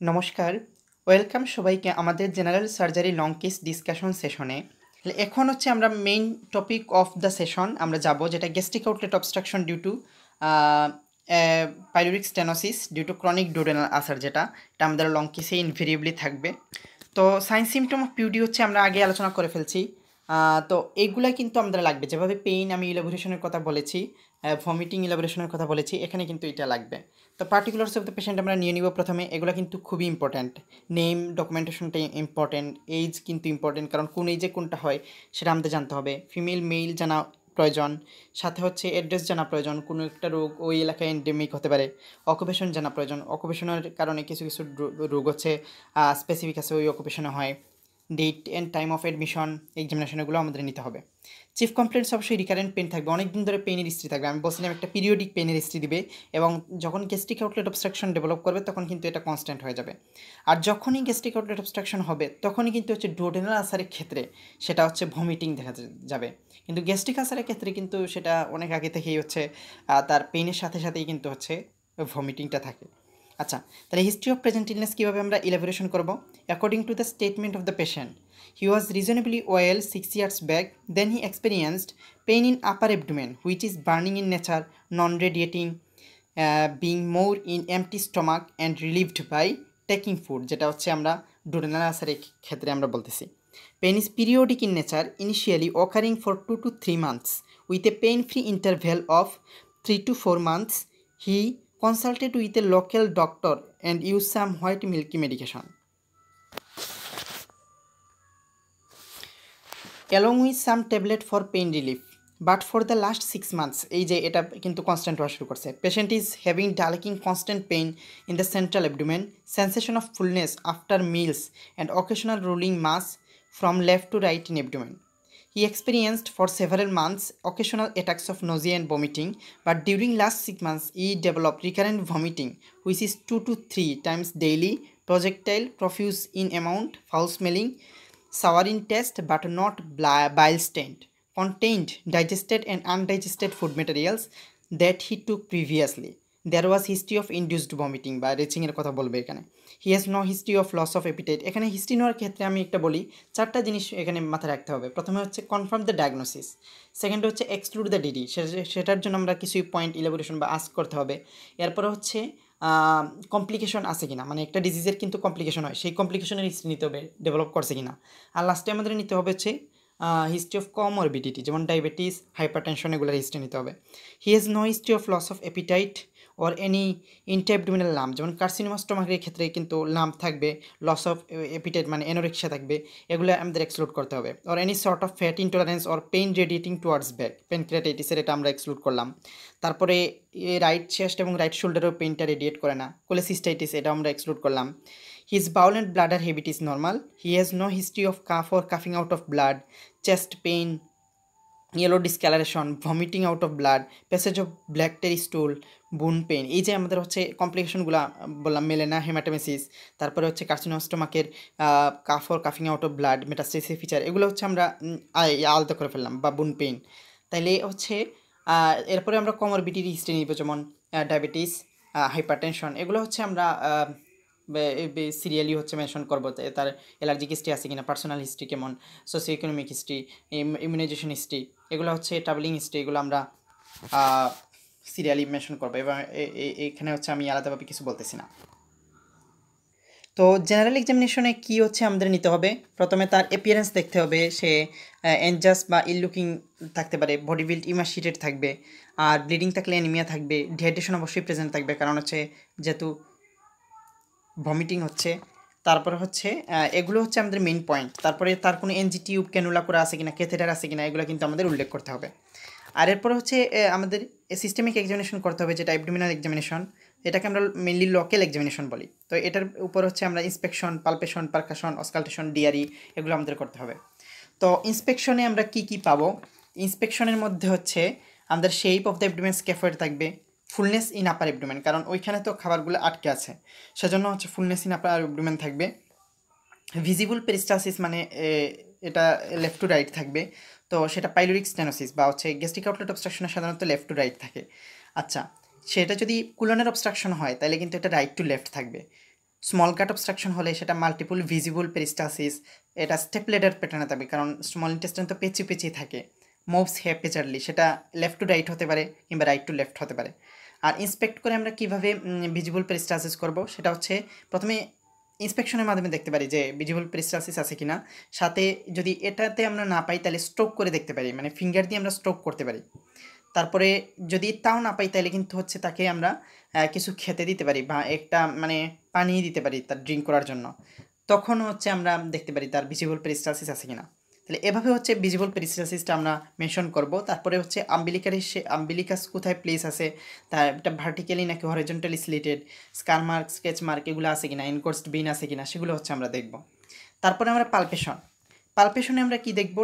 নমস্কার, ওয়েলকাম সবাইকে আমাদের general surgery long case discussion সেশনে। এখন হচ্ছে আমরা main topic of the session আমরা যাব, যেটা gastric outlet obstruction due to pyloric stenosis due to chronic duodenal ulcer, এটা আমাদের লং কেসে ইনভেরিয়েবলি থাকবে। তো সাইন সিমটম অফ পিউডি হচ্ছে আমরা আগে আলোচনা করে ফেলছি। তো এইগুলা কিন্তু আমাদের লাগবে, যেভাবে পেইন আমি ইলাবোরেশনের কথা বলেছি, ভমিটিং ইলাবোরেশনের কথা বলেছি, এখানে কিন্তু এটা লাগবে। তো পার্টিকুলার্স অফ দ্য পেশেন্ট আমরা নিয়ে নিব প্রথমে। এগুলো কিন্তু খুবই ইম্পর্ট্যান্ট। নেম ডকুমেন্টেশনটা ইম্পর্ট্যান্ট, এইজ কিন্তু ইম্পর্ট্যান্ট, কারণ কোন এইজে কোনটা হয় সেটা আমাদের জানতে হবে। ফিমেল মেল জানা প্রয়োজন, সাথে হচ্ছে অ্যাড্রেস জানা প্রয়োজন, কোনো একটা রোগ ওই এলাকায় এন্ডেমিক হতে পারে। অকুপেশন জানা প্রয়োজন, অকুপেশনের কারণে কিছু কিছু রোগ হচ্ছে স্পেসিফিক আছে, ওই অকুপেশনে হয়। Date and time of admission, এক্সামিনেশনগুলো আমাদের নিতে হবে। চিফ কমপ্লেন্টস অবশ্যই রিকারেন্ট পেন থাকবে, অনেক দিন ধরে পেনের হিস্ট্রি থাকবে। আমি বলছিলাম একটা পিরিয়ডিক পেনের হিস্ট্রি দিবে, এবং যখন গ্যাস্ট্রিক আউটলেট অবস্ট্রাকশন ডেভেলপ করবে তখন কিন্তু এটা কনস্ট্যান্ট হয়ে যাবে। আর যখনই গ্যাস্ট্রিক আউটলেট অবস্ট্রাকশন হবে তখনই কিন্তু হচ্ছে ডুওডেনাল আলসারের ক্ষেত্রে সেটা হচ্ছে ভমিটিং দেখা যাবে। কিন্তু গ্যাস্ট্রিক আলসারের ক্ষেত্রে কিন্তু সেটা অনেক আগে থেকেই হচ্ছে তার পেনের সাথে সাথেই কিন্তু হচ্ছে ভমিটিংটা থাকে। আচ্ছা, তাহলে হিস্ট্রি অফ প্রেজেন্ট ইলনেস কীভাবে আমরা ইলাবোরেশন করব? According to the statement of the patient, he was reasonably well 6 years back. Then he experienced pain in upper abdomen, which is burning in nature, non-radiating, being more in empty stomach and relieved by taking food, যেটা হচ্ছে আমরা duodenal আলসারের ক্ষেত্রে আমরা বলতেছি। Pain is periodic in nature, initially occurring for 2 to 3 months, with a pain-free interval of 3 to 4 months. He consulted with a local doctor and used some white milky medication, along with some tablet for pain relief. But for the last 6 months, এই যে এটা কিন্তু constant হওয়া শুরু করছে। Patient is having dull aching constant pain in the central abdomen, sensation of fullness after meals and occasional rolling mass from left to right in abdomen. He experienced for several months occasional attacks of nausea and vomiting, but during last 6 months he developed recurrent vomiting, which is 2 to 3 times daily, projectile, profuse in amount, foul smelling, sour in taste but not bile stained, contained digested and undigested food materials that he took previously. There was history of induced vomiting বা retching এর কথা বলবে এখানে। He has no history of loss of appetite. এখানে history নেওয়ার ক্ষেত্রে আমি একটা বলি, চারটা জিনিস এখানে মাথায় রাখতে হবে। প্রথমে হচ্ছে কনফার্ম দ্য ডায়াগনোসিস, সেকেন্ড হচ্ছে এক্সক্লুড দ্য ডিডি, সেটার জন্য আমরা কিছুই পয়েন্ট ইলাবোরেশন বা আস্ক করতে হবে। এরপরে হচ্ছে কমপ্লিকেশন আছে কিনা, মানে একটা ডিজিজের কিন্তু কমপ্লিকেশন হয়, সেই কমপ্লিকেশনের হিস্ট্রি নিতে হবে, ডেভেলপ করছে কিনা। আর লাস্টে আমাদের নিতে হবে হচ্ছে হিস্ট্রি অফ কমরবিডিটি, যেমন ডায়াবেটিস, হাইপারটেনশন, এগুলোর হিস্ট্রি নিতে হবে। He has no history of loss of appetite or any intra-abdominal lump, যেমন কার্সিনোমা স্টোমাকের ক্ষেত্রে কিন্তু লাম্প থাকবে, লস অফ অ্যাপিটাইট মানে এনোরেক্সিয়া থাকবে, এগুলো আমাদের এক্সক্লুড করতে হবে। Or any sort of fat intolerance or pain radiating towards back, প্যানক্রিয়াটাইটিসের এটা আমরা এক্সক্লুড করলাম। তারপরে রাইট চেস্ট এবং রাইট শোল্ডারেও পেইনটা রেডিয়েট করে না, কোলেসিস্টাইটিস এটা আমরা এক্সক্লুড করলাম। His bowel and bladder habit is normal. He has no history of cough or coughing out of blood, chest pain, yellow discolouration, vomiting out of blood, passage of black টেরি স্টুল, বুন pen. এই যে আমাদের হচ্ছে কমপ্লিকেশনগুলো বললাম, melaena, haematemesis, তারপরে হচ্ছে carcinoma স্টোমাকের cough or কাফিং out of blood, metastasis feature, এগুলো হচ্ছে আমরা আলাদা করে ফেললাম, বা বুন পেইন। তাইলে হচ্ছে এরপরে আমরা কমরবিডির হিস্ট্রি নিব, যেমন ডায়াবেটিস, হাইপারটেনশন, এগুলো হচ্ছে আমরা সিরিয়ালি হচ্ছে মেনশন করবো। তার অ্যালার্জিক হিস্ট্রি আছে কিনা, পার্সোনাল হিস্ট্রি কেমন, socio economic history, immunisation history, এগুলো হচ্ছে ট্রাভেলিং হিস্ট্রি, এগুলো আমরা সিরিয়ালি মেনশন করবো। এবং এখানে হচ্ছে আমি আলাদাভাবে কিছু বলতেছি না। তো জেনারেল এক্সামিনেশনে কী হচ্ছে আমাদের নিতে হবে, প্রথমে তার অ্যাপিয়ারেন্স দেখতে হবে, সে এনজাস বা ইল লুকিং থাকতে পারে, বডি বিল্ড ইমাশিটেড থাকবে, আর ব্লিডিং থাকলে অ্যানিমিয়া থাকবে, ডিহাইড্রেশন অবশ্যই প্রেজেন্ট থাকবে, কারণ হচ্ছে যেহেতু ভমিটিং হচ্ছে। তারপরে হচ্ছে এগুলো হচ্ছে আমাদের মেইন পয়েন্ট। তারপরে তার কোনো এনজি টিউব ক্যানুলা করা আছে কিনা, ক্যাথেটার আছে কিনা, এগুলো কিন্তু আমাদের উল্লেখ করতে হবে। আর এরপরে হচ্ছে আমাদের সিস্টেমিক এক্সামিনেশন করতে হবে, যেটা অ্যাবডোমিনাল এক্সামিনেশন, এটাকে আমরা মেইনলি লোকাল এক্সামিনেশন বলি। তো এটার উপর হচ্ছে আমরা inspection, palpation, percussion, auscultation, DRE, এগুলো আমাদের করতে হবে। তো ইন্সপেকশনে আমরা কি কি পাবো? ইন্সপেকশনের মধ্যে হচ্ছে আমাদের shape of the abdomen scaphoid থাকবে, ফুলনেস ইন আপার অ্যাবডোমেন, কারণ ওইখানে তো খাবারগুলো আটকে আছে, সেজন্য হচ্ছে ফুলনেস ইন আপার অ্যাবডোমেন থাকবে। ভিজিবল পেরিস্টালসিস মানে এটা লেফট টু রাইট থাকবে, তো সেটা পাইলোরিক স্টেনোসিস বা হচ্ছে গ্যাস্ট্রিক আউটলেট অবস্ট্রাকশনে সাধারণত লেফট টু রাইট থাকে। আচ্ছা, সেটা যদি কুলনের অবস্ট্রাকশন হয় তাহলে কিন্তু এটা রাইট টু লেফট থাকবে। স্মল কাট অবস্ট্রাকশন হলে সেটা মাল্টিপল ভিজিবল পেরিস্টাসিস, এটা স্টেপলেডার প্যাটার্নে থাকবে, কারণ স্মল ইন্টেস্টাইন তো পেঁচিয়ে পেঁচিয়ে থাকে, মুভস হ্যাপেচারলি, সেটা লেফট টু রাইট হতে পারে কিংবা রাইট টু লেফট হতে পারে। আর ইন্সপেক্ট করে আমরা কীভাবে ভিজিবল পেরিস্টাসিস করব, সেটা হচ্ছে প্রথমে ইন্সপেকশনের মাধ্যমে দেখতে পারি যে ভিজিবল পেরিস্টাসিস আছে কিনা, সাথে যদি এটাতে আমরা না পাই তাহলে স্ট্রোক করে দেখতে পারি, মানে ফিঙ্গার দিয়ে আমরা স্ট্রোক করতে পারি। তারপরে যদি তাও না পাই তাহলে কিন্তু হচ্ছে তাকে আমরা কিছু খেতে দিতে পারি বা একটা মানে পানি দিতে পারি তার ড্রিঙ্ক করার জন্য, তখন হচ্ছে আমরা দেখতে পারি তার ভিজিবল পেরিস্টালসিস আছে কিনা। তাহলে এভাবে হচ্ছে ভিজিবল পেরিস্টালসিসটা আমরা মেনশন করব। তারপরে হচ্ছে আম্বিলিকাস কোথায় প্লেস আছে, তার এটা ভার্টিক্যালি নাকি হরিজন্টালি স্লিটেড, স্কার মার্ক, স্কেচ মার্ক এগুলো আছে কিনা, এনকোর্সড বিন আছে কিনা, সেগুলো হচ্ছে আমরা দেখব। তারপরে আমরা পালপেশনে আমরা কি দেখব,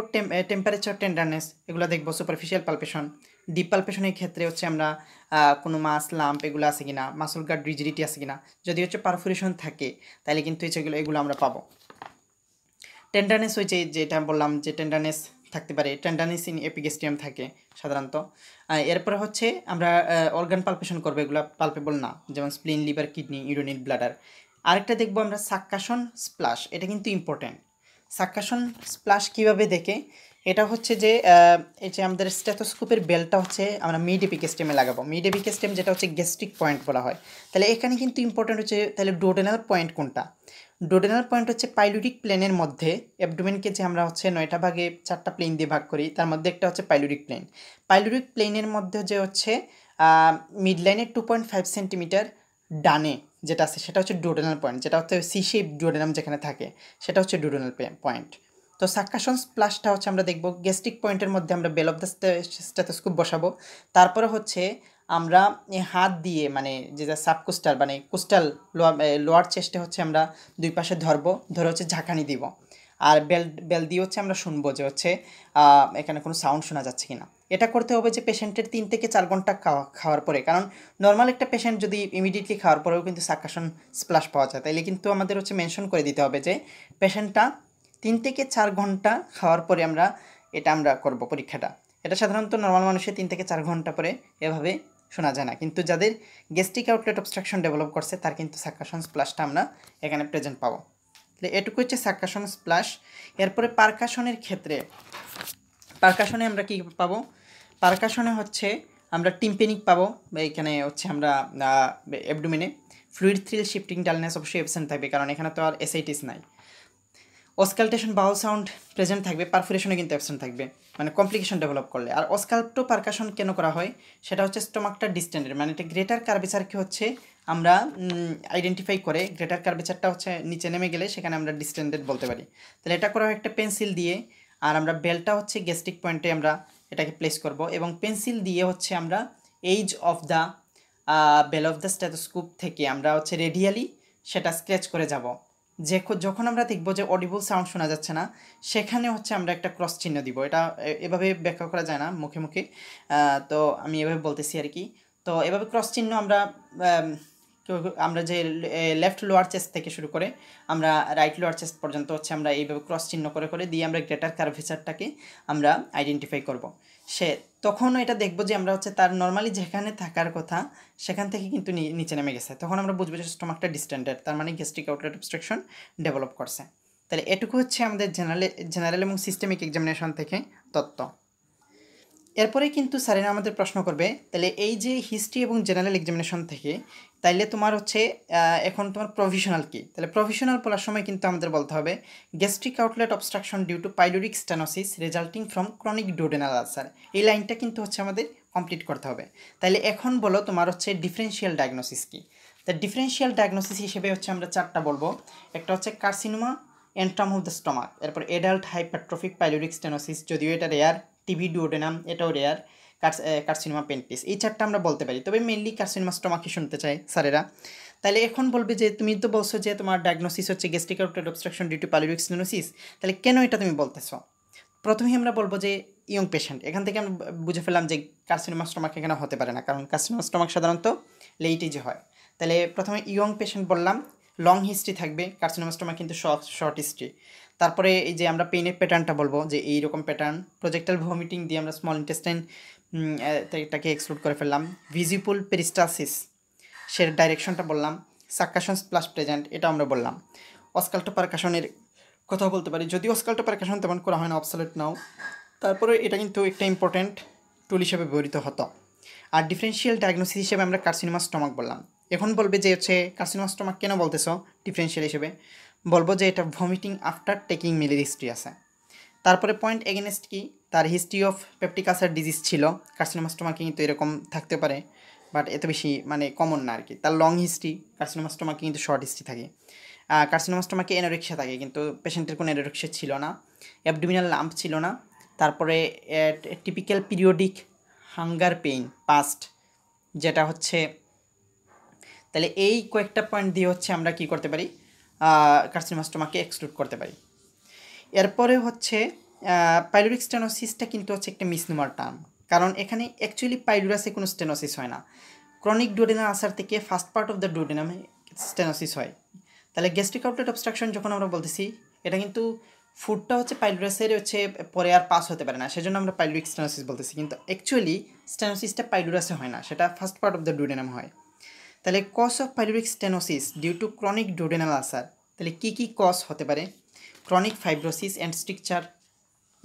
টেম্পারেচার, টেন্ডারনেস এগুলো দেখব, সুপারফিশিয়াল পালপেশন। ডিপ পালপেশনের ক্ষেত্রে হচ্ছে আমরা কোনো মাস লাম্প এগুলো আছে কিনা, মাসল গার্ড রিজিডিটি আছে কিনা, যদি হচ্ছে পারফোরেশন থাকে তাহলে কিন্তু এগুলো আমরা পাবো। টেন্ডারনেস হয়েছে যেটা বললাম যে টেন্ডারনেস থাকতে পারে, টেন্ডারনেস ইন এপিগেস্টিয়াম থাকে সাধারণত। এরপরে হচ্ছে আমরা অর্গান পালপেশন করবো, এগুলো পালপেবল না, যেমন স্প্লিন, লিভার, কিডনি, ইউরিনিল, ব্লাডার। আরেকটা দেখবো আমরা সাক্কাশন স্প্লাশ, এটা কিন্তু ইম্পর্টেন্ট। সাক্কাশন স্প্লাশ কীভাবে দেখে, এটা হচ্ছে যে এই যে আমাদের স্টেথোস্কোপের বেলটা হচ্ছে আমরা মিড এপিগেস্টিয়ামে লাগাবো, মিড এপিগেস্টিয়াম যেটা হচ্ছে গ্যাস্ট্রিক পয়েন্ট বলা হয়। তাহলে এখানে কিন্তু ইম্পর্টেন্ট হচ্ছে তাহলে ডোডেনাল পয়েন্ট কোনটা, ডোডেনাল পয়েন্ট হচ্ছে পাইলুরিক প্লেনের মধ্যে, অ্যাবডোমেনকে যে আমরা হচ্ছে 9টা ভাগে 4টা প্লেন দিয়ে ভাগ করি, তার মধ্যে একটা হচ্ছে পাইলুরিক প্লেন। পাইলুরিক প্লেনের মধ্যে যে হচ্ছে মিড লাইনের 2.5 সেন্টিমিটার ডানে যেটা আছে সেটা হচ্ছে ডোডেনাল পয়েন্ট, যেটা হচ্ছে সি শেপ ডোডেনাম যেখানে থাকে সেটা হচ্ছে ডোডেনাল পয়েন্ট। তো সাক্কাশন স্প্লাশটা হচ্ছে আমরা দেখব গ্যাস্ট্রিক পয়েন্টের মধ্যে আমরা বেল অফ দ্য স্টেথোস্কোপ বসাবো। তারপরে হচ্ছে আমরা হাত দিয়ে মানে যেটা সাবকোস্টাল মানে কোস্টাল লোয়ার চেস্টে হচ্ছে আমরা দুই পাশে ধরে হচ্ছে ঝাঁকানি দিব। আর বেল দিয়ে হচ্ছে আমরা শুনবো যে হচ্ছে এখানে কোনো সাউন্ড শোনা যাচ্ছে কিনা। এটা করতে হবে যে পেশেন্টের 3 থেকে 4 ঘন্টা খাওয়ার পরে, কারণ নর্মাল একটা পেশেন্ট যদি ইমিডিয়েটলি খাওয়ার পরেও কিন্তু সাক্কাশন স্প্লাশ পাওয়া যায়, তাইলে কিন্তু আমাদের হচ্ছে মেনশন করে দিতে হবে যে পেশেন্টটা 3 থেকে 4 ঘন্টা খাওয়ার পরে আমরা করব পরীক্ষাটা। এটা সাধারণত নর্মাল মানুষের 3 থেকে 4 ঘন্টা পরে এভাবে শোনা যায় না, কিন্তু যাদের গ্যাস্ট্রিক আউটলেট অবস্ট্রাকশন ডেভেলপ করছে তার কিন্তু সাক্কাশন স্প্লাশটা আমরা এখানে প্রেজেন্ট পাবো। তাহলে এটুকু হচ্ছে সাক্কাশন স্প্লাশ। এরপরে পারকাশনের ক্ষেত্রে, পারকাশনে আমরা কি পাবো, পারকাশনে হচ্ছে আমরা টিম্পেনিক পাবো, এখানে হচ্ছে আমরা অ্যাবডোমেনে ফ্লুইড থ্রিল শিফটিং ডালনেস অবশ্যই অ্যাবসেন্ট থাকবে, কারণ এখানে তো আর এসআইটিস নাই। অস্কাল্টেশন বাউল সাউন্ড প্রেজেন্ট থাকবে, পারফোরেশনে কিন্তু অ্যাবসেন্ট থাকবে মানে কমপ্লিকেশন ডেভেলপ করলে। আর অস্কাল্পটো পারকাশন কেন করা হয়, সেটা হচ্ছে স্টোমাকটা ডিস্টেন্ডেড, মানে এটা গ্রেটার কার্ভেচারকে হচ্ছে আমরা আইডেন্টিফাই করে, গ্রেটার কার্ভেচারটা হচ্ছে নিচে নেমে গেলে সেখানে আমরা ডিস্টেন্ডেড বলতে পারি। তাহলে এটা করা হয় একটা পেন্সিল দিয়ে, আর আমরা বেলটা হচ্ছে গ্যাস্ট্রিক পয়েন্টে আমরা এটাকে প্লেস করব, এবং পেন্সিল দিয়ে হচ্ছে আমরা age of the value of the stethoscope থেকে আমরা হচ্ছে রেডিয়ালি সেটা স্কেচ করে যাব। যখন আমরা দেখবো যে অডিবল সাউন্ড শোনা যাচ্ছে না, সেখানে হচ্ছে আমরা একটা ক্রস চিহ্ন দিব। এটা এভাবে ব্যাখ্যা করা যায় না মুখে মুখে, তো আমি এভাবে বলতেছি আর কি। তো এভাবে ক্রস চিহ্ন আমরা যে লেফট লোয়ার চেস্ট থেকে শুরু করে আমরা রাইট লোয়ার চেস্ট পর্যন্ত হচ্ছে আমরা এইভাবে ক্রস চিহ্ন করে করে দিয়ে আমরা গ্রেটার কার্ভেচারটাকে আমরা আইডেন্টিফাই করব। তখন এটা দেখবো যে আমরা হচ্ছে তার নর্মালি যেখানে থাকার কথা সেখান থেকে কিন্তু নিচে নেমে গেছে, তখন আমরা বুঝবো যে স্টোমাকটা ডিস্টেন্ডেড, তার মানে গ্যাস্ট্রিক আউটলেট অবস্ট্রাকশন ডেভেলপ করছে। তাহলে এটুকু হচ্ছে আমাদের জেনারেল এবং সিস্টেমিক এক্সামিনেশন থেকে তথ্য। এরপরে কিন্তু স্যারেরা আমাদের প্রশ্ন করবে, তাহলে এই যে হিস্ট্রি এবং জেনারেল এক্সামিনেশন থেকে তাইলে তোমার হচ্ছে এখন তোমার প্রভিশনাল কি, তাহলে প্রভিশনাল বলার সময় কিন্তু আমাদের বলতে হবে gastric outlet obstruction due to pyloric stenosis resulting from chronic duodenal ulcer, এই লাইনটা কিন্তু হচ্ছে আমাদের কমপ্লিট করতে হবে। তাইলে এখন বলো তোমার হচ্ছে ডিফারেন্সিয়াল ডায়াগনোসিস কি, তা ডিফারেন্সিয়াল ডায়াগনোসিস হিসেবে হচ্ছে আমরা 4টা বলবো। একটা হচ্ছে কার্সিনোমা এন্ট্রাম অফ দ্য স্টমাক, এরপর এডাল্ট হাইপারট্রফিক পাইলোরিক স্টেনোসিস, যদিও এটা রেয়ার, টিভি ডুওডেনাম এটাও রেয়ার, কার্সিনোমা পেন্টিস, এই 4টা আমরা বলতে পারি, তবে মেনলি কার্সিনোমা স্টমাকই শুনতে চাই স্যারেরা। তাহলে এখন বলবে যে তুমি তো বলছো যে তোমার ডায়াগনোসিস হচ্ছে gastric outlet obstruction due to pyloric stenosis, তাহলে কেন এটা তুমি বলতেছো? প্রথমেই আমরা বলবো যে ইয়ং পেশেন্ট, এখান থেকে আমরা বুঝে ফেললাম যে কার্সিনোমা স্টমাক এখানে হতে পারে না, কারণ কার্সিনোমা স্টমাক সাধারণত লেট এজে হয়। তাহলে প্রথমে ইয়ং পেশেন্ট বললাম, লং হিস্ট্রি থাকবে, কার্সিনোমা স্টমাক কিন্তু শর্ট হিস্ট্রি। তারপরে এই যে আমরা পেইনের প্যাটার্নটা বলবো যে এইরকম প্যাটার্ন, প্রজেক্টাল ভমিটিং দিয়ে আমরা স্মল ইন্টেস্টাইন এটাকে এক্সক্লুড করে ফেললাম, ভিজিবল পেরিস্টালসিস সে ডাইরেকশনটা বললাম, সাক্কাশনস প্লাস প্রেজেন্ট এটা আমরা বললাম। অস্কাল্টো পারকাশনের কথা বলতে পারি, যদিও অস্কাল্টো পারকাশন তেমন করা হয় না, অবসলেট নাও, তারপরে এটা কিন্তু একটা ইম্পর্ট্যান্ট টুল হিসেবে ব্যবহৃত হতো। আর ডিফারেন্সিয়াল ডায়াগনোসিস হিসেবে আমরা কার্সিনোমা স্টমাক বললাম। এখন বলবে যে হচ্ছে কার্সিনোমা স্টমাক কেন বলতেছো ডিফারেন্সিয়াল হিসেবে, বলবো যে এটা ভমিটিং আফটার টেকিং মিলের হিস্ট্রি আছে। তারপরে পয়েন্ট এগেনস্ট কি, তার history of peptic ulcer disease ছিল। কার্সিনোমা স্টমাকে কিন্তু এরকম থাকতে পারে, বাট এত বেশি মানে কমন না আর কি। তার লং হিস্ট্রি, কার্সিনোমা স্টমাকে কিন্তু শর্ট হিস্ট্রি থাকে। কার্সিনোমা স্টমাকে এনোরেক্সিয়া থাকে, কিন্তু পেশেন্টের কোনো এনোরেক্সিয়া ছিল না, অ্যাবডোমিনাল লাম্প ছিল না। তারপরে typical periodic hunger pain past, যেটা হচ্ছে, তাহলে এই কয়েকটা পয়েন্ট দিয়ে হচ্ছে আমরা কি করতে পারি, কার্সিনোমা স্টমাককে এক্সক্লুড করতে পারি। এরপরে হচ্ছে পাইলোরিক স্টেনোসিসটা কিন্তু হচ্ছে একটা মিসনোমার টার্ম, কারণ এখানে অ্যাকচুয়ালি পাইলোরাসে কোনো স্টেনোসিস হয় না। ক্রনিক ডুওডেনাল আলসার থেকে ফার্স্ট পার্ট অফ দ্য ডুওডেনামে স্টেনোসিস হয়। তাহলে গ্যাস্ট্রিক আউটলেট অবস্ট্রাকশন যখন আমরা বলতেছি, এটা কিন্তু ফুডটা হচ্ছে পাইলোরাসের হচ্ছে পরে আর পাস হতে পারে না, সেজন্য আমরা পাইলোরিক স্টেনোসিস বলতেছি, কিন্তু অ্যাকচুয়ালি স্টেনোসিসটা পাইলোরাসে হয় না, সেটা first part of the duodenum হয়। তাহলে cause of pyloric stenosis due to chronic duodenal ulcer, তাহলে কী কী কজ হতে পারে? Chronic fibrosis and stricture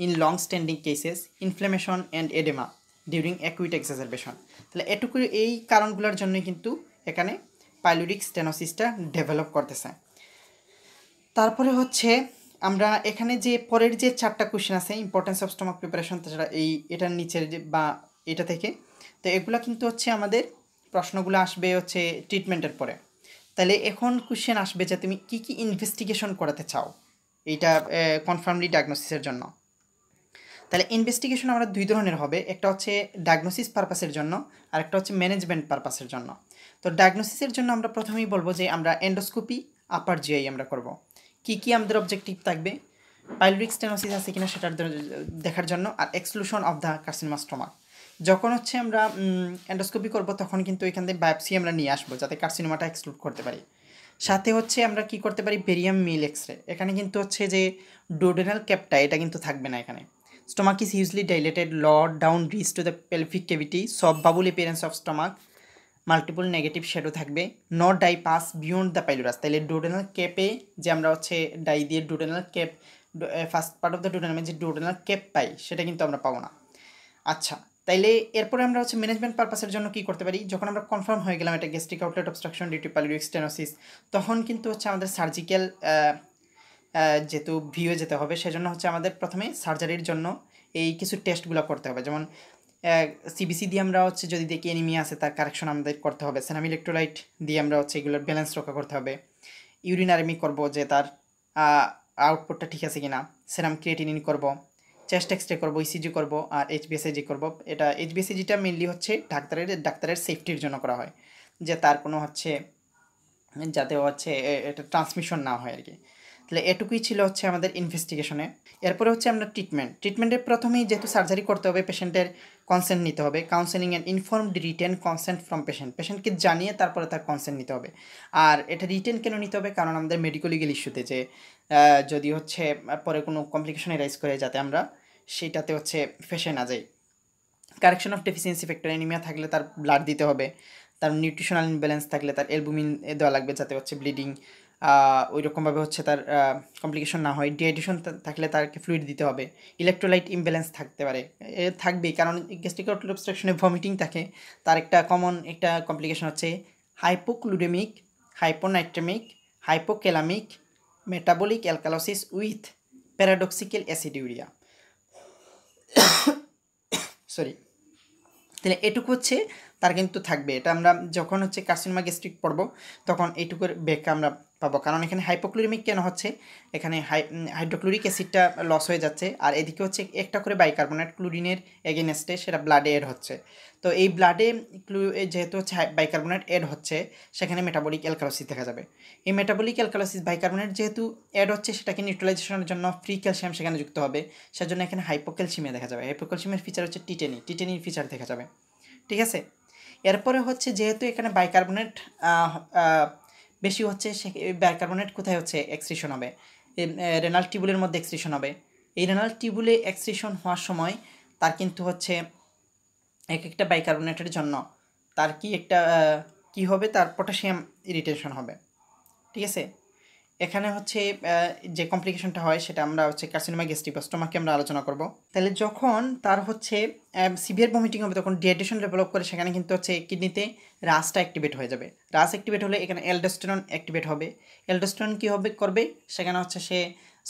in long standing cases, inflammation and oedema during acute exacerbation. তাহলে এটুকু এই কারণগুলোর জন্যই কিন্তু এখানে পাইলোরিক স্টেনোসিসটা ডেভেলপ করতেছে। তারপরে হচ্ছে আমরা এখানে যে পরের যে 4টা কোশ্চেন আছে, ইম্পর্টেন্স অফ স্টমাক প্রিপারেশন, তাছাড়া এটার নিচের যে বা এটা থেকে, তো এগুলো কিন্তু হচ্ছে আমাদের প্রশ্নগুলো আসবে হচ্ছে ট্রিটমেন্টের পরে। তাহলে এখন কোশ্চেন আসবে যে তুমি কি কি ইনভেস্টিগেশন করাতে চাও এইটা কনফার্মলি ডায়াগনোসিসের জন্য। তাহলে ইনভেস্টিগেশন আমরা 2 ধরনের হবে, একটা হচ্ছে ডায়াগনোসিস পারপাসের জন্য, আর একটা হচ্ছে ম্যানেজমেন্ট পারপাসের জন্য। তো ডায়াগনোসিসের জন্য আমরা প্রথমেই বলবো যে আমরা এন্ডোস্কোপি আপার জিআই আমরা করব। কি কি আমাদের অবজেক্টিভ থাকবে? পাইলোরিক স্টেনোসিস আছে কিনা সেটা দেখার জন্য, আর exclusion of the carcinoma stomach. যখন হচ্ছে আমরা এন্ডোস্কোপি করব তখন কিন্তু এখান থেকে বায়োপসি আমরা নিয়ে আসবো যাতে কার্সিনোমাটা এক্সক্লুড করতে পারি। সাথে হচ্ছে আমরা কি করতে পারি, বেরিয়াম মিল এক্সরে। এখানে কিন্তু হচ্ছে যে ডুওডেনাল ক্যাপটা এটা কিন্তু থাকবে না এখানে। Stomach is hugely dilated, lower down reach to the pelvic cavity, soft bubble appearance of stomach, multiple negative shadow থাকবে, no dye pass beyond the pylorus. তাহলে ডুওডেনাল ক্যাপে যে আমরা হচ্ছে ডাই দিয়ে duodenal cap, first part of the ডুওডেনামে যে duodenal cap পাই সেটা কিন্তু আমরা পাবো না। আচ্ছা, তাইলে এরপরে আমরা হচ্ছে ম্যানেজমেন্ট পারপাসের জন্য কী করতে পারি, যখন আমরা কনফার্ম হয়ে গেলাম এটা gastric outlet obstruction due to pyloric stenosis, তখন কিন্তু হচ্ছে আমাদের সার্জিক্যাল যেহেতু ভিউয়ে যেতে হবে, সেজন্য হচ্ছে আমাদের প্রথমে সার্জারির জন্য এই কিছু টেস্টগুলো করতে হবে। যেমন সিবিসি দিয়ে আমরা হচ্ছে যদি দেখি এনিমিয়া আছে তার কারেকশন আমাদের করতে হবে, সেরাম ইলেকট্রোলাইট দিয়ে আমরা হচ্ছে এগুলোর ব্যালেন্স রক্ষা করতে হবে, ইউরিনারেমি করব যে তার আউটপুটটা ঠিক আছে কিনা, সেরাম ক্রিয়েটিনিন করব, চেস্ট এক্সরে করবো, ইসিজি করবো, আর এইচবিএসএজি করবো। এটা এইচবিএসএজিটা মেনলি হচ্ছে ডাক্তারের সেফটির জন্য করা হয়, যে তার কোনো হচ্ছে যাতে হচ্ছে এটা ট্রান্সমিশন না হয় আর কি। তাহলে এটুকুই ছিল হচ্ছে আমাদের ইনভেস্টিগেশনে। এরপরে হচ্ছে আমরা ট্রিটমেন্টের প্রথমেই যেহেতু সার্জারি করতে হবে পেশেন্টের কনসেন্ট নিতে হবে, counselling and informed written consent from পেশেন্টকে জানিয়ে তারপরে তার কনসেন্ট নিতে হবে। আর এটা রিটেন কেন নিতে হবে, কারণ আমাদের মেডিকো লিগেল ইস্যুতে যে যদি হচ্ছে পরে কোনো কমপ্লিকেশন এরাইজ করে যাতে আমরা সেটাতে হচ্ছে ফেসে না যাই। Correction of deficiency factor, anaemia থাকলে তার ব্লাড দিতে হবে, তার নিউট্রিশনাল ইমব্যালেন্স থাকলে তার অ্যালবুমিন দেওয়া লাগবে যাতে হচ্ছে ব্লিডিং ওই রকমভাবে হচ্ছে তার কমপ্লিকেশন না হয়। ডিহাইড্রেশন থাকলে তাকে ফ্লুইড দিতে হবে, ইলেকট্রোলাইট ইমব্যালেন্স থাকতে পারে, থাকবেই, কারণ গ্যাস্ট্রিক আউটলেট অবস্ট্রাকশনে ভমিটিং থাকে। তার একটা কমন একটা কমপ্লিকেশন হচ্ছে hypochloraemic, hyponatraemic, hypokalaemic metabolic alkalosis with paradoxical aciduria. Sorry, তাহলে এটুকু হচ্ছে তার কিন্তু থাকবে। এটা আমরা যখন হচ্ছে কার্সিনোমা গ্যাস্ট্রিক পড়ব তখন এইটুকুর ব্যাখ্যা আমরা পাবো, কারণ এখানে হাইপোক্লোরিমিক কেন হচ্ছে, এখানে হাইড্রোক্লোরিক অ্যাসিডটা লস হয়ে যাচ্ছে, আর এদিকে হচ্ছে একটা করে বাইকার্বনেট ক্লোরিনের এগেনস্টে সেটা ব্লাডে অ্যাড হচ্ছে। তো এই ব্লাডে যেহেতু হচ্ছে বাইকার্বনেট অ্যাড হচ্ছে, সেখানে মেটাবলিক অ্যালকালোসিস দেখা যাবে। এই মেটাবলিক অ্যালকালোসিস বাইকার্বনেট যেহেতু অ্যাড হচ্ছে, সেটাকে নিউট্রালাইজেশনের জন্য ফ্রি ক্যালসিয়াম সেখানে যুক্ত হবে, সেজন্য এখানে হাইপোক্যালসিমিয়া দেখা যাবে। হাইপোক্যালসিমিয়ার ফিচার হচ্ছে টিটেনির ফিচার দেখা যাবে, ঠিক আছে। এরপরে হচ্ছে যেহেতু এখানে বাইকার্বনেট বেশি হচ্ছে, সে বাইকার্বনেট কোথায় হচ্ছে এক্সক্রিশন হবে, রেনাল টিউবুলের মধ্যে এক্সক্রিশন হবে। এই রেনাল টিউবুলে এক্সক্রিশন হওয়ার সময় তার কিন্তু হচ্ছে এক একটা বাইকার্বনেটের জন্য তার কি একটা কি হবে, তার পটাশিয়াম রিটেনশন হবে, ঠিক আছে। এখানে হচ্ছে যে কমপ্লিকেশনটা হয় সেটা আমরা হচ্ছে কার্সিনোমা গ্যাস্ট্রিক বা স্টোমাকে আমরা আলোচনা করব। তাহলে যখন তার হচ্ছে সিভিয়ার ভমিটিং হবে তখন ডিহাইড্রেশন ডেভেলপ করে সেখানে কিন্তু হচ্ছে কিডনিতে রাসটা অ্যাক্টিভেট হয়ে যাবে। রাস অ্যাক্টিভেট হলে এখানে অ্যালডোস্টেরন অ্যাক্টিভেট হবে। অ্যালডোস্টেরন কী হবে করবে, সেখানে হচ্ছে সে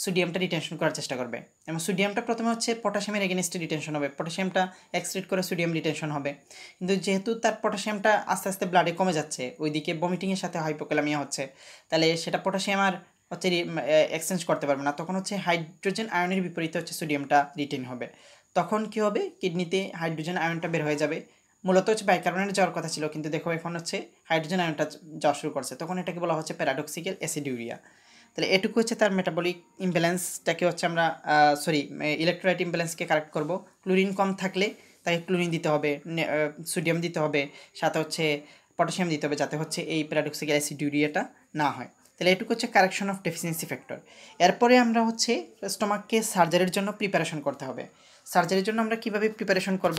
সোডিয়ামটা রিটেনশন করার চেষ্টা করবে এবং সোডিয়ামটা প্রথমে হচ্ছে পটাশিয়ামের এগেনস্টে রিটেনশন হবে, পটাশিয়ামটা এক্সট্রেট করে সোডিয়াম রিটেনশন হবে। কিন্তু যেহেতু তার পটাশিয়ামটা আস্তে আস্তে ব্লাডে কমে যাচ্ছে, ওইদিকে ভমিটিংয়ের সাথে হাইপোক্যালামিয়া হচ্ছে, তাহলে সেটা পটাশিয়াম আর হচ্ছে এক্সচেঞ্জ করতে পারবে না, তখন হচ্ছে হাইড্রোজেন আয়নের বিপরীতে হচ্ছে সোডিয়ামটা রিটেন হবে। তখন কী হবে, কিডনিতে হাইড্রোজেন আয়নটা বের হয়ে যাবে। মূলত হচ্ছে বাইকার্বনেট যাওয়ার কথা ছিল, কিন্তু দেখো এখন হচ্ছে হাইড্রোজেন আয়নটা যাওয়া শুরু করছে, তখন এটাকে বলা হচ্ছে প্যারাডক্সিক্যাল অ্যাসিডিউরিয়া। তাহলে এটুকু হচ্ছে তার মেটাবলিক ইমব্যালেন্সটাকে হচ্ছে আমরা ইলেকট্রোলাইট ইমব্যালেন্সকে কারেক্ট করব। ক্লোরিন কম থাকলে তাকে ক্লোরিন দিতে হবে, সোডিয়াম দিতে হবে, সাথে হচ্ছে পটাশিয়াম দিতে হবে, যাতে হচ্ছে এই প্যারাডক্সিক্যাল অ্যাসিডিউরিয়াটা না হয়। তাহলে এটুকু হচ্ছে কারেকশন অফ ডেফিসিয়েন্সি ফ্যাক্টর। এরপরে আমরা হচ্ছে স্টোমাককে সার্জারির জন্য প্রিপারেশন করতে হবে। সার্জারির জন্য আমরা কীভাবে প্রিপারেশন করব,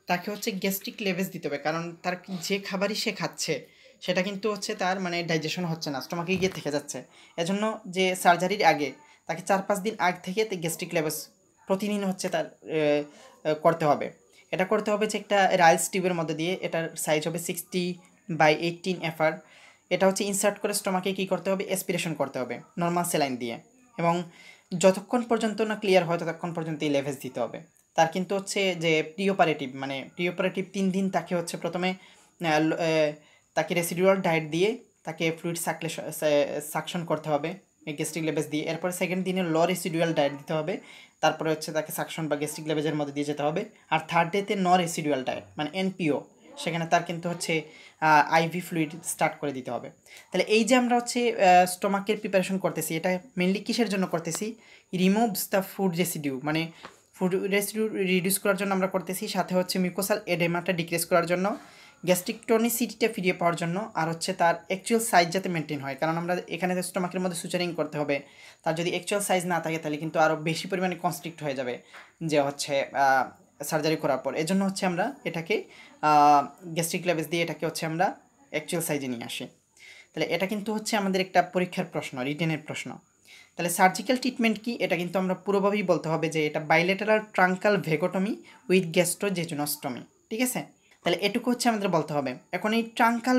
তাকে হচ্ছে গ্যাস্ট্রিক লেভেজ দিতে হবে, কারণ তার যে খাবারই সে খাচ্ছে সেটা কিন্তু হচ্ছে তার মানে ডাইজেশন হচ্ছে না, স্টোমাকে গিয়ে থেকে যাচ্ছে। এজন্য যে সার্জারির আগে তাকে 4-5 দিন আগ থেকে গ্যাস্ট্রিক লেভেজ প্রতিদিন হচ্ছে তার করতে হবে। এটা করতে হবে যে একটা রাইলস টিউবের মধ্যে দিয়ে, এটার সাইজ হবে 60/18 FR। এটা হচ্ছে ইনসার্ট করে স্টোমাকে কী করতে হবে, অ্যাসপিরেশন করতে হবে নর্মাল স্যালাইন দিয়ে, এবং যতক্ষণ পর্যন্ত না ক্লিয়ার হয় ততক্ষণ পর্যন্ত এই লেভেজ দিতে হবে। তার কিন্তু হচ্ছে যে প্রিঅপারেটিভ 3 দিন তাকে হচ্ছে প্রথমে তাকে রেসিডুয়াল ডায়েট দিয়ে তাকে ফ্লুইড সাকশন করতে হবে গ্যাস্ট্রিক লেভেজ দিয়ে। এরপরে সেকেন্ড দিনে লো রেসিডুয়াল ডায়েট দিতে হবে, তারপরে হচ্ছে তাকে সাকশন বা গ্যাস্ট্রিক লেভেজের মধ্যে দিয়ে যেতে হবে। আর থার্ড ডেতে নো রেসিডুয়াল ডায়েট মানে NPO, সেখানে তার কিন্তু হচ্ছে IV ফ্লুইড স্টার্ট করে দিতে হবে। তাহলে এই যে আমরা হচ্ছে স্টোমাকের প্রিপারেশন করতেছি, এটা মেনলি কিসের জন্য করতেছি, রিমুভস দ্য ফুড রেসিডিউ, মানে ফুড রেসিডিউ রিডিউস করার জন্য আমরা করতেছি, সাথে হচ্ছে মিউকোসাল এডেমাটা ডিক্রিজ করার জন্য, গ্যাস্ট্রিক টনিসিটিটা ফিরিয়ে পাওয়ার জন্য, আর হচ্ছে তার অ্যাকচুয়াল সাইজ যাতে মেনটেন হয়, কারণ আমরা এখানে স্টোমাকের মধ্যে সুচারিং করতে হবে। তার যদি অ্যাকচুয়াল সাইজ না থাকে তাহলে কিন্তু আরও বেশি পরিমাণে কনস্ট্রিক্ট হয়ে যাবে যে হচ্ছে সার্জারি করার পর। এজন্য হচ্ছে আমরা এটাকে গ্যাস্ট্রিক লেভেজ দিয়ে এটাকে হচ্ছে আমরা অ্যাকচুয়াল সাইজে নিয়ে আসি। তাহলে এটা কিন্তু হচ্ছে আমাদের একটা পরীক্ষার প্রশ্ন, রিটেনের প্রশ্ন। তাহলে সার্জিক্যাল ট্রিটমেন্ট কি, এটা কিন্তু আমরা পুরোভাবেই বলতে হবে যে এটা বাইলেটারাল ট্রাঙ্কাল ভেগোটমি উইথ গ্যাস্ট্রোজেজুনোস্টমি, ঠিক আছে। তাহলে এটুকু হচ্ছে আমাদের বলতে হবে। এখন এই ট্রাঙ্কাল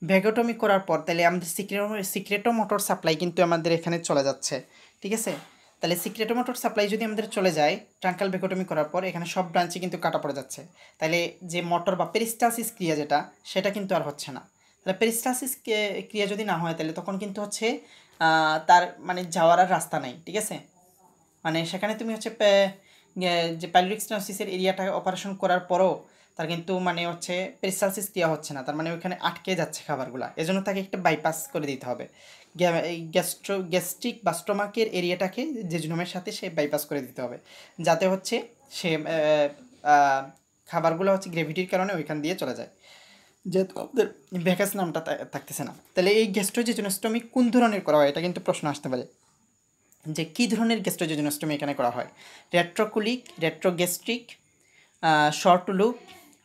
ভেগোটমি করার পর তাহলে আমাদের সিক্রেটোমোটর সাপ্লাই কিন্তু আমাদের এখানে চলে যাচ্ছে, ঠিক আছে। তাহলে সিক্রেটোমোটর সাপ্লাই যদি আমাদের চলে যায় ট্রাঙ্কাল ভেগোটমি করার পর, এখানে সব ব্রাঞ্চে কিন্তু কাটা পড়ে যাচ্ছে, তাহলে যে মোটর বা পেরিস্টালসিস ক্রিয়া যেটা সেটা কিন্তু আর হচ্ছে না। তাহলে পেরিস্টালসিস ক্রিয়া যদি না হয় তাহলে তখন কিন্তু হচ্ছে তার মানে যাওয়ার আর রাস্তা নাই, ঠিক আছে। মানে সেখানে তুমি হচ্ছে যে পাইলোরিক স্টেনোসিসের এরিয়াটা অপারেশন করার পরও তার কিন্তু মানে হচ্ছে পেরিস্টালসিস ক্রিয়া হচ্ছে না, তার মানে ওইখানে আটকে যাচ্ছে খাবারগুলো, এজন্য তাকে একটা বাইপাস করে দিতে হবে। এই গ্যাস্ট্রিক বা স্টোমাকের এরিয়াটাকে জেজুনোমের সাথে সে বাইপাস করে দিতে হবে, যাতে হচ্ছে সে খাবারগুলো হচ্ছে গ্রেভিটির কারণে ওইখান দিয়ে চলে যায়, যেহেতু আমাদের ভ্যাকাস নামটা থাকতেছে না। তাহলে এই গ্যাস্ট্রোজেজুনোস্টমি কোন ধরনের করা হয়, এটা কিন্তু প্রশ্ন আসতে পারে যে কী ধরনের গ্যাস্ট্রোজেজুনোস্টমি এখানে করা হয়। রেট্রোকুলিক, রেট্রোগ্যাস্ট্রিক, শর্ট লুপ,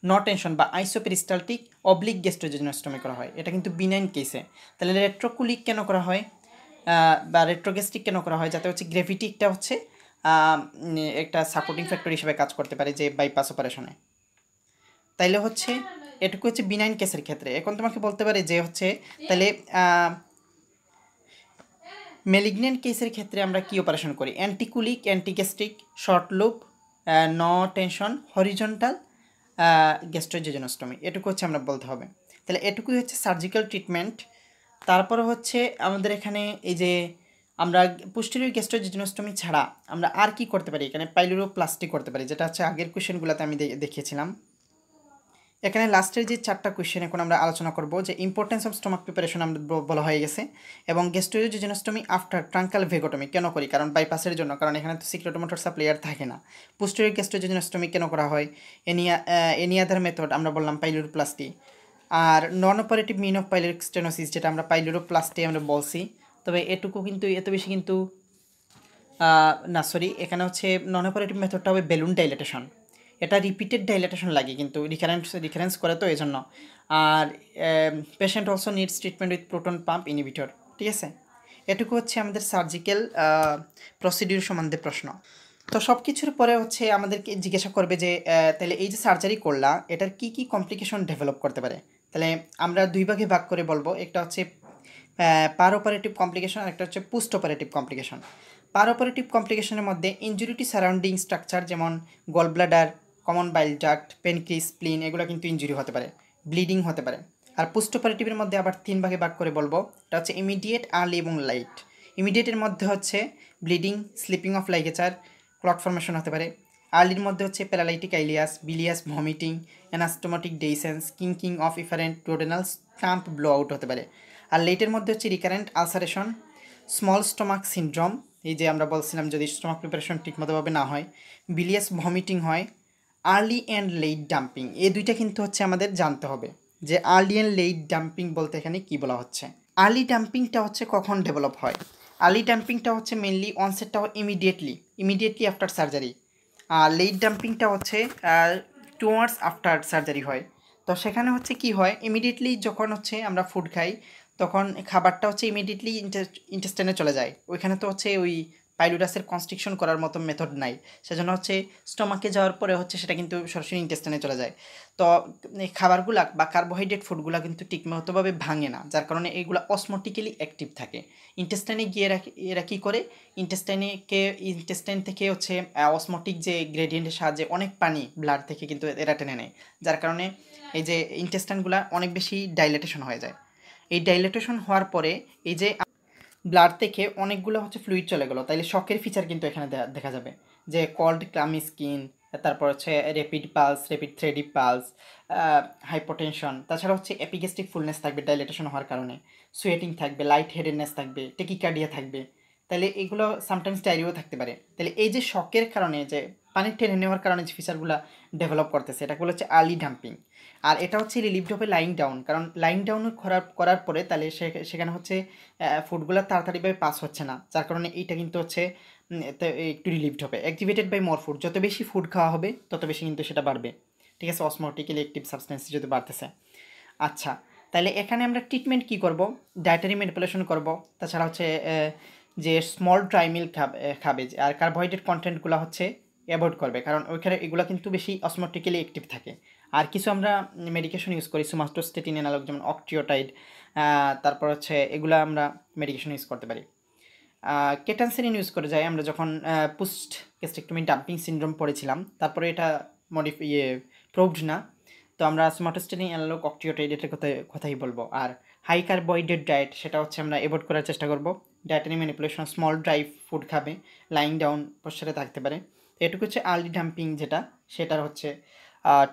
নো টেনশন বা আইসোপেরিস্টালটিক, অবলিক গ্যাস্ট্রোজেজুনোস্টমি করা হয়। এটা কিন্তু বিনাইন কেসে। তাহলে রেট্রোকুলিক কেন করা হয় বা রেট্রোগ্যাস্ট্রিক কেন করা হয়, যাতে হচ্ছে গ্রেভিটিকটা হচ্ছে একটা সাপোর্টিং ফ্যাক্টর হিসেবে কাজ করতে পারে যে বাইপাস অপারেশনে। তাইলে হচ্ছে এটুকু হচ্ছে বিনাইন কেসের ক্ষেত্রে। এখন তোমাকে বলতে পারে যে হচ্ছে তাহলে মেলিগনেন্ট কেসের ক্ষেত্রে আমরা কি অপারেশন করি, antecolic, antegastric, short loop, no tension, horizontal gastrojejunostomy, এটুকু হচ্ছে আমরা বলতে হবে। তাহলে এটুকুই হচ্ছে সার্জিক্যাল ট্রিটমেন্ট। তারপরে হচ্ছে আমাদের এখানে এই যে আমরা পোস্টেরিয়র গ্যাস্ট্রোজেজুনোস্টমি ছাড়া আমরা আর কি করতে পারি, এখানে পাইলোরোপ্লাস্টি করতে পারি, যেটা হচ্ছে আগের কোয়েশ্চেনগুলোতে আমি দেখিয়েছিলাম। এখানে লাস্টের যে 4টা কোয়েশ্চেন এখন আমরা আলোচনা করব, যে ইম্পর্টেন্স অফ স্টোমাক প্রিপারেশন আমরা বলা হয়ে গেছে, এবং গ্যাস্ট্রোজেজুনোস্টমি আফটার ট্রাঙ্কাল ভেগোটমি কেন করি, কারণ বাইপাসের জন্য, কারণ এখানে তো সিক্রেটোমোটর সাপ্লাইয়ার থাকে না। পোস্টেরিয়র গ্যাস্ট্রোজেজুনোস্টমি কেন করা হয়, এনি আদার মেথড আমরা বললাম পাইলোরোপ্লাস্টি। আর non operative mean of pyloric stenosis, যেটা আমরা পাইলোরোপ্লাস্টি আমরা বলছি, তবে এটুকু কিন্তু এত বেশি কিন্তু না, সরি, এখানে হচ্ছে নন অপারেটিভ মেথডটা হবে বেলুন ডাইলেটেশন। এটা রিপিটেড ডাইলেটেশন লাগে কিন্তু রিকারেন্স করে তো এই জন্য। আর patient also needs treatment with proton pump inhibitor. ঠিক আছে, এটুকু হচ্ছে আমাদের সার্জিক্যাল প্রসিডিউর সম্বন্ধে প্রশ্ন। তো সব কিছুর পরে হচ্ছে আমাদেরকে জিজ্ঞাসা করবে যে তাহলে এই যে সার্জারি করলা এটার কি কি কমপ্লিকেশন ডেভেলপ করতে পারে। তাহলে আমরা দুই ভাগে ভাগ করে বলবো, একটা হচ্ছে পার অপারেটিভ কমপ্লিকেশন আর একটা হচ্ছে post operative complication. Per operative কমপ্লিকেশনের মধ্যে ইনজুরিটি সারাউন্ডিং স্ট্রাকচার যেমন gall bladder, common bile duct, pancreas, spleen এগুলো কিন্তু ইনজুরি হতে পারে, ব্লিডিং হতে পারে। আর পোস্ট অপারেটিভের মধ্যে আবার তিন ভাগে ভাগ করে বলবো, এটা হচ্ছে ইমিডিয়েট, আর্লি এবং লাইট। ইমিডিয়েটের মধ্যে হচ্ছে bleeding, slipping of ligature, clot formation হতে পারে। আর্লির মধ্যে হচ্ছে paralytic ileus, bilious, vomiting, anastomotic dehiscence, kink of efferent duodenal stump blow out হতে পারে। আর লেটের মধ্যে হচ্ছে recurrent ulceration, small stomach syndrome, এই যে আমরা বলছিলাম যদি স্টোমাক প্রিপারেশন ঠিকমতোভাবে না হয়, বিলিয়াস ভমিটিং হয়। আর্লি অ্যান্ড লেট ডাম্পিং, এই দুইটা কিন্তু হচ্ছে আমাদের জানতে হবে যে আর্লি অ্যান্ড লেট ডাম্পিং বলতে এখানে কী বলা হচ্ছে। আর্লি ডাম্পিংটা হচ্ছে কখন ডেভেলপ হয়? আর্লি ডাম্পিংটা হচ্ছে মেনলি অনসেটটা হয় ইমিডিয়েটলি আফটার সার্জারি। আর লেট ডাম্পিংটা হচ্ছে 2 hours আফটার সার্জারি হয়। তো সেখানে হচ্ছে কি হয়, ইমিডিয়েটলি যখন হচ্ছে আমরা ফুড খাই তখন খাবারটা হচ্ছে ইমিডিয়েটলি ইন্টেস্টাইনে চলে যায়। ওইখানে তো হচ্ছে ওই পাইলুরাসের কনস্ট্রিকশন করার মতো মেথড নাই, সেজন্য হচ্ছে স্টোমাকে যাওয়ার পরে হচ্ছে সেটা কিন্তু সরাসরি ইন্টেস্টাইনে চলে যায়। তো এই খাবারগুলা বা কার্বোহাইড্রেট ফুডগুলা কিন্তু ঠিকমতোভাবে ভাঙে না, যার কারণে এইগুলা অসমোটিক্যালি অ্যাক্টিভ থাকে। ইন্টেস্টাইনে গিয়ে এরা কী করে, ইন্টেস্টাইন থেকে হচ্ছে অসমোটিক যে গ্রেডিয়েন্টের সাহায্যে অনেক পানি ব্লাড থেকে কিন্তু এরা টেনে নেয়, যার কারণে এই যে ইন্টেস্টাইনগুলা অনেক বেশি ডাইলেটেশন হয়ে যায়। এই ডাইলেটেশন হওয়ার পরে এই যে ব্লাড থেকে অনেকগুলো হচ্ছে ফ্লুইড চলে গেলো, তাইলে শকের ফিচার কিন্তু এখানে দেখা যাবে যে কল্ড ক্লামি স্কিন, তারপর হচ্ছে rapid pulse, rapid thready pulse, hypotension, তাছাড়া হচ্ছে এপিগেস্টিক ফুলনেস থাকবে ডাইলেটেশন হওয়ার কারণে, সুয়েটিং থাকবে, লাইট হেডেডনেস থাকবে, টেকিকার্ডিয়া থাকবে। তাহলে এগুলো সামটাইমস ডায়রিয়াও থাকতে পারে। তাহলে এই যে শকের কারণে যে পানির টেনে নেওয়ার কারণে যে ফিচারগুলো ডেভেলপ করতেছে এটাগুলো হচ্ছে আর্লি ডাম্পিং। আর এটা হচ্ছে রিলিভড হবে লাইং ডাউন, কারণ লাইং ডাউন করার পরে তাহলে সেখানে হচ্ছে ফুডগুলো তাড়াতাড়িভাবে পাস হচ্ছে না, যার কারণে এইটা কিন্তু হচ্ছে একটু রিলিভড হবে। অ্যাক্টিভেটেড বাই মোর ফুড, যত বেশি ফুড খাওয়া হবে তত বেশি কিন্তু সেটা বাড়বে। ঠিক আছে, অসমোটিক্যালি অ্যাক্টিভ সাবস্টেন্স যদি বাড়তেছে। আচ্ছা, তাহলে এখানে আমরা ট্রিটমেন্ট কী করব? ডায়েটারি ম্যানিপুলেশন করব, তাছাড়া হচ্ছে যে স্মল ড্রাই মিল্ক খাবে, আর কার্বোহাইড্রেট কন্টেন্টগুলো হচ্ছে অ্যাভয়েড করবে, কারণ ওইখানে এগুলো কিন্তু বেশি অসমোটিক্যালি অ্যাক্টিভ থাকে। আর কিছু আমরা মেডিকেশন ইউজ করি, সুমাস্টোস্টেটিন অ্যানালগ যেমন অকটিওটাইড, তারপর হচ্ছে এগুলো আমরা মেডিকেশন ইউজ করতে পারি। কেটানসেরিন ইউজ করে যাই আমরা যখন পোস্ট গ্যাস্ট্রেক্টমি ডাম্পিং সিনড্রোম পড়েছিলাম, তারপরে এটা প্রুভড না, তো আমরা সুমাস্টোস্টেটিন অ্যানালগ অকটিওটাইড এটার কথাই বলবো। আর হাই কার্বোহাইড্রেট ডায়েট সেটা হচ্ছে আমরা অ্যাভয়েড করার চেষ্টা করব। Dietary manipulation, small dry food খাবে, লাইং ডাউন পোস্টারে থাকতে পারে। এটুকু হচ্ছে আর্লি ডাম্পিং যেটা, সেটার হচ্ছে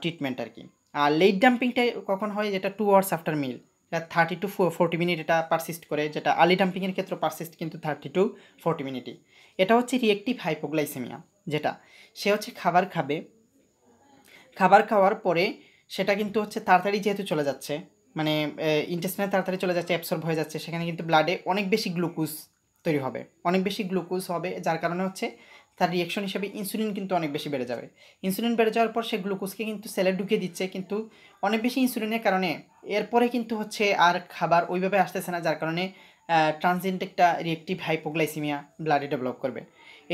ট্রিটমেন্ট আর কি। আর লেট ডাম্পিংটা কখন হয়, যেটা 2 hours আফটার মিল, এটা 30 to 40 মিনিট এটা পারসিস্ট করে, যেটা আর্লি ডাম্পিংয়ের ক্ষেত্রে পারসিস্ট কিন্তু 30 to 40 মিনিটই। এটা হচ্ছে রিয়েক্টিভ হাইপোগ্লাইসেমিয়া, যেটা সে হচ্ছে খাবার খাওয়ার পরে সেটা কিন্তু হচ্ছে তাড়াতাড়ি যেহেতু চলে যাচ্ছে, মানে ইন্টেস্টাইনে তাড়াতাড়ি চলে যাচ্ছে, অ্যাবসর্ব হয়ে যাচ্ছে, সেখানে কিন্তু ব্লাডে অনেক বেশি গ্লুকোজ তৈরি হবে, যার কারণে হচ্ছে তার রিয়াকশন হিসেবে ইনসুলিন কিন্তু অনেক বেশি বেড়ে যাবে। ইনসুলিন বেড়ে যাওয়ার পর সে গ্লুকোজকে কিন্তু সেলে ঢুকিয়ে দিচ্ছে, কিন্তু অনেক বেশি ইনসুলিনের কারণে এরপরে কিন্তু হচ্ছে আর খাবার ওইভাবে আসতেছে না, যার কারণে ট্রানজিয়েন্ট একটা রিয়েক্টিভ হাইপোগ্লাইসিমিয়া ব্লাডে ডেভেলপ করবে।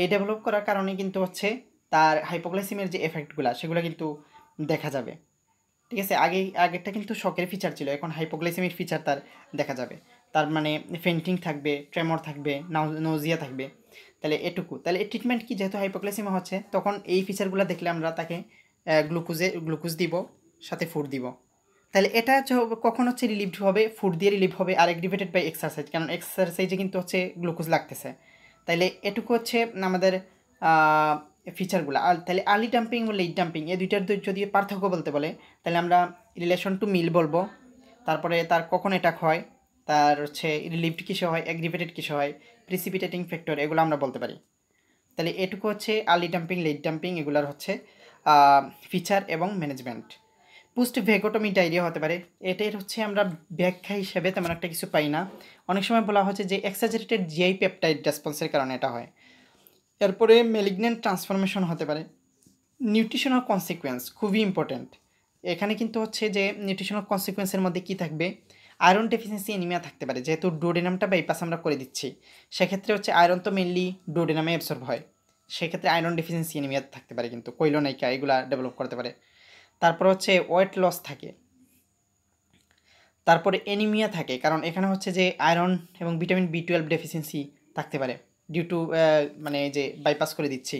এই ডেভেলপ করার কারণে কিন্তু হচ্ছে তার হাইপোগ্লাইসিমিয়ার যে এফেক্টগুলো সেগুলো কিন্তু দেখা যাবে। ঠিক আছে, আগেরটা কিন্তু শকের ফিচার ছিল, এখন হাইপোগ্লাইসেমির ফিচার তার দেখা যাবে। তার মানে ফেন্টিং থাকবে, ট্রেমর থাকবে, নৌজিয়া থাকবে। তাহলে এটুকু, তাহলে এই ট্রিটমেন্ট কি, যেহেতু হাইপোগ্লাইসেমিয়া হচ্ছে তখন এই ফিচারগুলো দেখলে আমরা তাকে গ্লুকোজ দিব, সাথে ফুড দিব। তাহলে এটা হচ্ছে কখন হচ্ছে রিলিভড হবে, ফুড দিয়ে রিলিভ হবে, আর অ্যাক্টিভেটেড বাই এক্সারসাইজ, কারণ এক্সারসাইজে কিন্তু হচ্ছে গ্লুকোজ লাগতেছে। তাইলে এটুকু হচ্ছে আমাদের ফিচারগুলো। আর তাহলে আর্লি ডাম্পিং ও লেট ডাম্পিং এই দুইটার যদি পার্থক্য বলতে বলে, তাহলে আমরা রিলেশন টু মিল বলবো, তারপরে তার কখন অ্যাটাক হয়, তার হচ্ছে রিলিভড কিসে হয়, অ্যাগ্রিভেটেড কিসে হয়, প্রিসিপিটেটিং ফ্যাক্টর, এগুলো আমরা বলতে পারি। তাহলে এটুকু হচ্ছে আর্লি ডাম্পিং, লেট ডাম্পিং এগুলোর হচ্ছে ফিচার এবং ম্যানেজমেন্ট। পোস্ট ভেগোটমি ডায়রিয়া হতে পারে, এটার হচ্ছে আমরা ব্যাখ্যা হিসেবে তেমন একটা কিছু পাই না। অনেক সময় বলা হচ্ছে যে এক্সাজারেটেড জিআই পেপটাইড রেসপন্সের কারণে এটা হয়। এরপরে ম্যালিগন্যান্ট ট্রান্সফরমেশন হতে পারে, নিউট্রিশনাল কনসিকুয়েন্স খুবই ইম্পর্ট্যান্ট। এখানে কিন্তু হচ্ছে যে নিউট্রিশনাল কনসিকুয়েন্সের মধ্যে কী থাকবে, আয়রন ডেফিসিয়েন্সি অ্যানিমিয়া থাকতে পারে। যেহেতু ডুওডেনামটা বাইপাস আমরা করে দিচ্ছি, সেক্ষেত্রে হচ্ছে আয়রন তো মেনলি ডুওডেনামে অ্যাবসর্ব হয়, সেক্ষেত্রে আয়রন ডেফিসিয়েন্সি অ্যানিমিয়া থাকতে পারে, কিন্তু কোইলোনাইকা এগুলা ডেভেলপ করতে পারে। তারপর হচ্ছে ওয়েট লস থাকে, তারপরে অ্যানিমিয়া থাকে, কারণ এখানে হচ্ছে যে আয়রন এবং ভিটামিন B12 ডেফিসিয়েন্সি থাকতে পারে ডিউ টু মানে যে বাইপাস করে দিচ্ছি।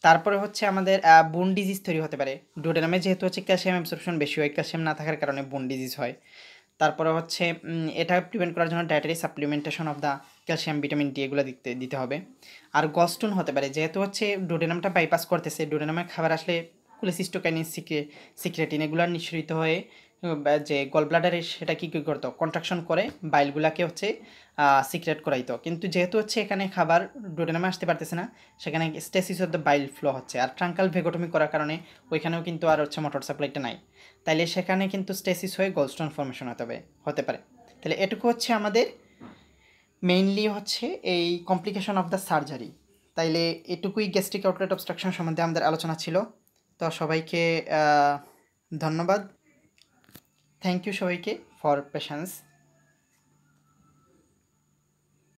তারপরে হচ্ছে আমাদের বোন ডিজিজ তৈরি হতে পারে। ডুওডেনামে যেহেতু হচ্ছে ক্যালসিয়াম অ্যাবসর্পশন বেশি হয়, ক্যালসিয়াম না থাকার কারণে বোন ডিজিজ হয়। তারপরে হচ্ছে এটা প্রিভেন্ট করার জন্য dietary supplementation of the calcium vitamin D এগুলো দিতে হবে। আর গলস্টোন হতে পারে, যেহেতু হচ্ছে ডুওডেনামটা বাইপাস করতেছে, ডুওডেনামে খাবার আসলে কোলেসিস্টোকাইনিন সিক্রেটিন এগুলো নিঃসরিত হয়ে যে গল ব্লাডারে সেটা কী করতো, কন্ট্রাকশন করে বাইলগুলাকে হচ্ছে সিক্রেট করাইতো। কিন্তু যেহেতু হচ্ছে এখানে খাবার ডুওডেনামে আসতে পারতেছে না, সেখানে stasis of the bile flow হচ্ছে। আর ট্রাঙ্কাল ভেগোটমি করার কারণে ওইখানেও কিন্তু আর হচ্ছে মোটর সাপ্লাইটা নাই, তাইলে সেখানে কিন্তু স্টেসিস হয়ে গলস্টোন ফর্মেশন হতে পারে। তাহলে এটুকু হচ্ছে আমাদের মেইনলি হচ্ছে এই কমপ্লিকেশন অফ দ্য সার্জারি। তাইলে এটুকুই গ্যাস্ট্রিক আউটলেট অবস্ট্রাকশন সম্বন্ধে আমাদের আলোচনা ছিল। তো সবাইকে ধন্যবাদ, থ্যাংক ইউ সবাইকে ফর পেশেন্স।